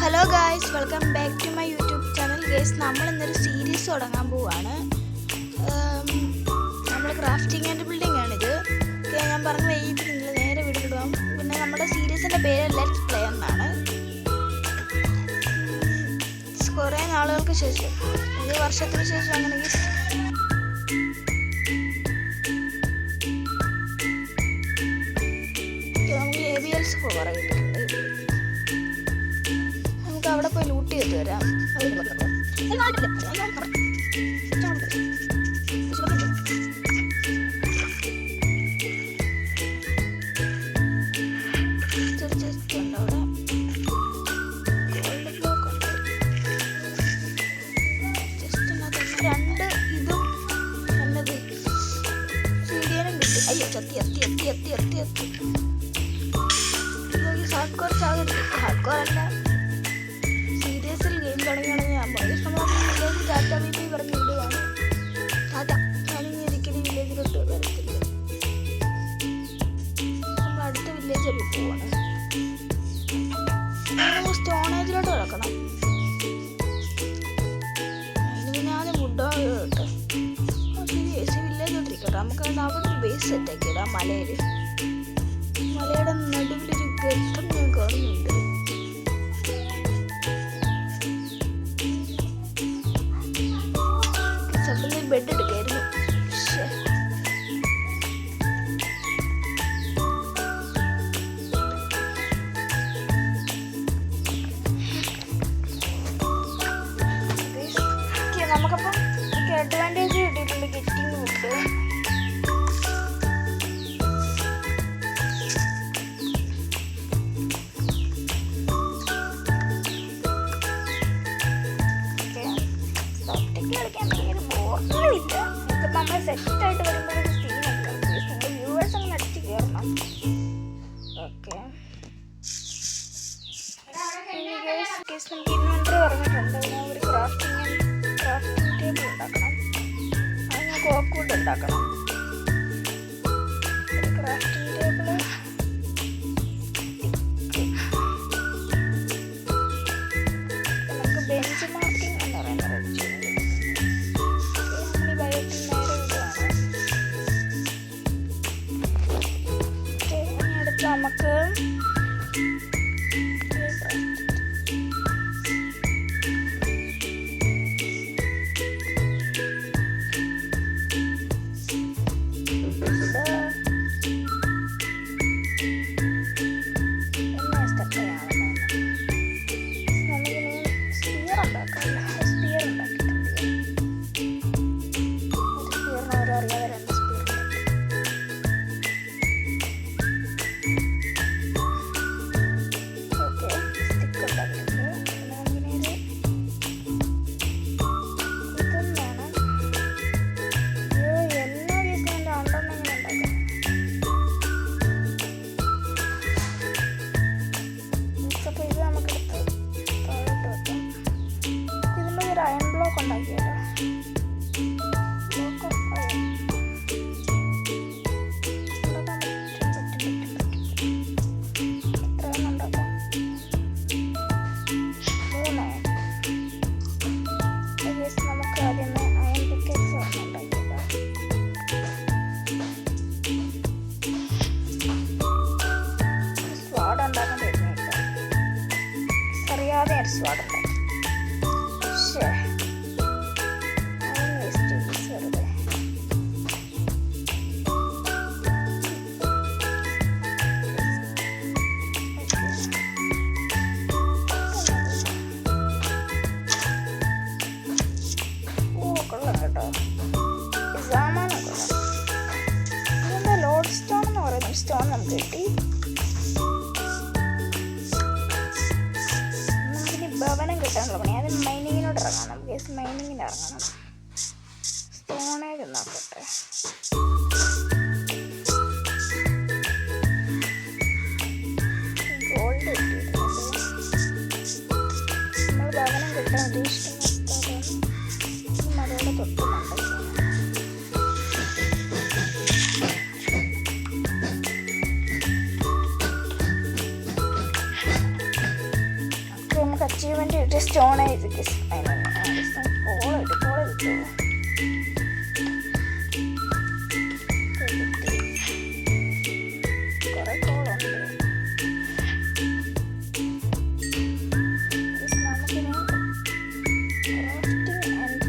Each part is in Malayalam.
Hello guys, welcome back to my YouTube channel. Guys, നമ്മൾ ഇന്നൊരു സീരീസ് തുടങ്ങാൻ പോവാണ്. നമ്മൾ ക്രാഫ്റ്റിംഗ് ആൻഡ് ബിൽഡിംഗ് ആണിത്. ഞാൻ പറഞ്ഞ വൈകിട്ട് നിങ്ങൾ നേരെ വീഡിയോ ഇടുവാം. പിന്നെ നമ്മുടെ സീരീസിൻ്റെ പേര് ലെറ്റ്സ് പ്ലേ എന്നാണ്. കുറേ നാളുകൾക്ക് ശേഷം, ഒരു വർഷത്തിന് ശേഷം അങ്ങനെ നമുക്ക് ABLs കുറേ കിട്ടിയിട്ടുണ്ട്. നമുക്ക് അവിടെ പോയി ലൂട്ട് ചെയ്ത് വരാം. രണ്ട് ഇതും എന്നത് സീഡിയനും കിട്ടി. അയ്യോ, എത്തി ഹാർഡ് കോർ ചാകരുത്. ഹാർഡ് കോർ അല്ല, സീരിയസിൽ ഗെയിം തുടങ്ങിയാണ് ഞാൻ പറയുന്നത്. നമ്മൾ ടാറ്റ ബി പറഞ്ഞ് ഇടുവാണ്. ടാറ്റ, ഞാനിങ്ങനെ ഒരിക്കലും വില്ലേജിലോട്ട് വരത്തില്ല. നമ്മൾ അടുത്ത വില്ലേജിൽ പോവാണ്. നമ്മൾ സ്റ്റോണേജിലോട്ട് കിടക്കണം. അതിന് പിന്നെ ആദ്യം വുഡോ കേട്ടോ. വില്ലേജോട്ടിരിക്കട്ടെ. നമുക്ക് അവിടെ ഒരു ബേസ് സെറ്റാക്കി ഇടാം. മലയുടെ നടുവിലൊരു ഗട്ടം ഞാൻ കാണുന്നുണ്ട്. സഡൻലി ബെഡ് എടുക്കായിരുന്നു. നമുക്കപ്പം അഡ്വാൻറ്റേജ് കിട്ടിയിട്ടുണ്ട് ഗെറ്റിംഗ് വുഡ്. കളിക്കാൻ ഭയങ്കര ബോറില്ല. ഇപ്പം നമ്മൾ സെറ്റായിട്ട് വരുമ്പോഴൊരു സീനല്ല. വ്യൂവേഴ്സ് അങ്ങനെ അടിച്ച് കയറണം. ഓക്കെ, നമുക്ക് ഇൻവെന്ററി പറഞ്ഞിട്ടുണ്ട്. ഞാൻ ഒരു ക്രാഫ്റ്റിംഗ് ടേബിൾ ഉണ്ടാക്കണം. അത് ഞാൻ കോക്ക്വുഡ് ഉണ്ടാക്കണം. ഒരു ക്രാഫ്റ്റിംഗ് ടേബിള് നമുക്ക് ബെഞ്ച് മാർക്കിംഗ് എന്ന് പറയുന്നത് നമുക്ക് അയൺ ബ്ലോക്ക് ഉണ്ടാക്കിയാലോ. നമുക്ക് ആദ്യമേ അയൺ പിക്കക്സ് ഉണ്ടാക്കിയേക്കാം. സ്വാഡ് ഉണ്ടാക്കാൻ തരുന്നേക്കാം. അറിയാതെ ഒരു സ്വാഡ് ഉണ്ടാക്കി. ലോഡ് സ്റ്റോൺ എന്ന് പറയുന്ന സ്റ്റോൺ നമുക്ക് കിട്ടി. നമുക്കിനി ഭവനം കിട്ടാനുള്ള പണി. അത് മൈനിങ്ങിനോട് ഇറങ്ങാം. നമുക്ക് മൈനിങ്ങിന് ഇറങ്ങണം. സ്റ്റോണേജ് നോക്കട്ടെ. ഗോൾഡ് കിട്ടിയിട്ടുണ്ട്. നമ്മൾ ഭവനം കിട്ടാൻ ഉദ്ദേശിക്കുന്ന സ്ഥലം മലയുടെ തൊട്ടുമുണ്ട്. സ്റ്റോൺ ഏജ് കോളെടുത്തു കുറെ കോളുണ്ട്. നമുക്കിനി ക്രാഫ്റ്റിംഗ് ആൻഡ്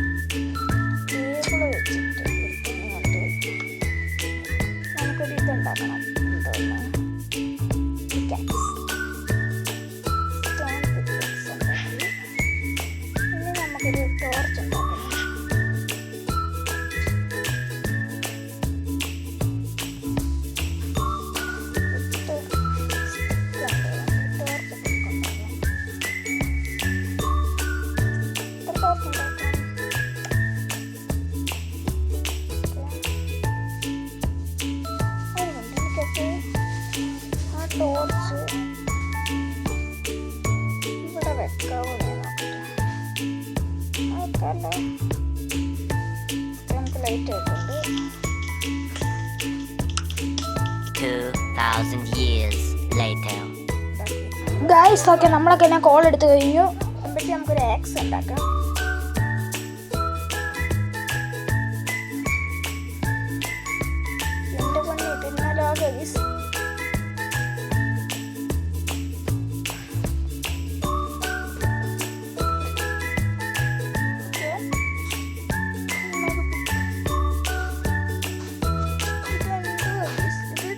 ടേബിൾ വെച്ചിട്ട് നമുക്കൊരു ഇതുണ്ടാക്കണം. എന്തോന്ന് ഒരു ടോർച്ച് ഉണ്ടാക്കണം. ആ ടോർച്ച് ഇവിടെ വെക്കാവോ നമുക്ക് ലൈറ്റ് ആയിട്ടുണ്ട്. 2000 years later. ഗൈസ് ഓക്കെ, നമ്മളൊക്കെ ഞാൻ കോൾ എടുത്തു കഴിഞ്ഞു. എന്നിട്ട് നമുക്കൊരു ആക്സ് ഉണ്ടാക്കാം. എൻ്റെ പണി പിന്നാലോ ഗൈസ്.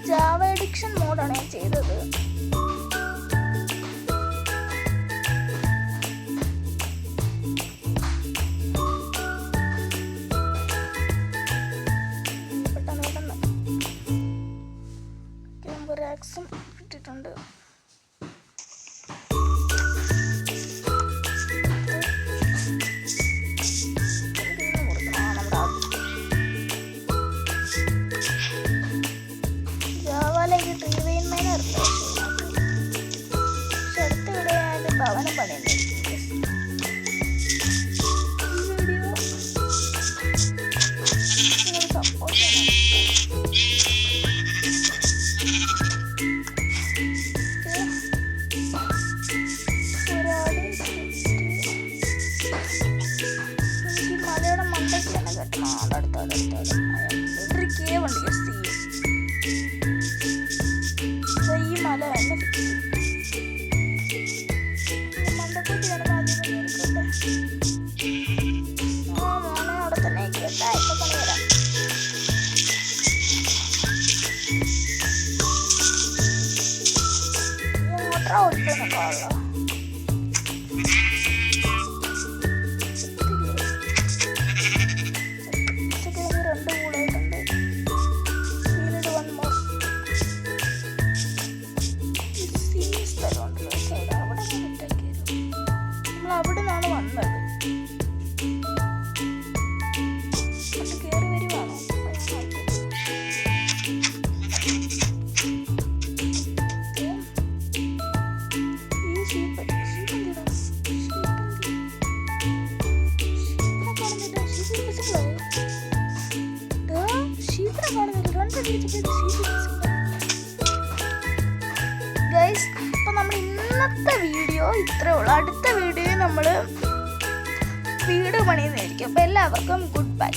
ജാവ എഡിക്ഷൻ മോഡാണ് ഞാൻ ചെയ്തത്. പെട്ടെന്ന് നമുക്കൊരു ആക്സും ഇട്ടിട്ടുണ്ട്. ഭവനം പണിയുന്നത് സപ്പോർട്ട് എനിക്ക് മലയുടെ മണ്ടയ്ക്കാണ് കെട്ടണം. അടുത്തോടെ ഒരു കേവ് ഉണ്ട്. ഈ മല തന്നെ അവിടെ തന്നെ പണി വരാം. മോട്ടറ ഓടിക്കുന്നൊക്കെ ഉള്ളു. രണ്ട് കൂടായിട്ടുണ്ട്. അവിടെ നിന്നാണ് വന്നത്. കയറി വരുവാണോ? ഈ ഷീപ്പ് ഗൈസ്, അപ്പൊ നമ്മൾ ഇന്നത്തെ വീഡിയോ ഇത്രേ ഉള്ളൂ. അടുത്ത വീഡിയോയിൽ നമ്മൾ വീട് പണിയുന്നതായിരിക്കും. അപ്പോൾ എല്ലാവർക്കും ഗുഡ് ബൈ.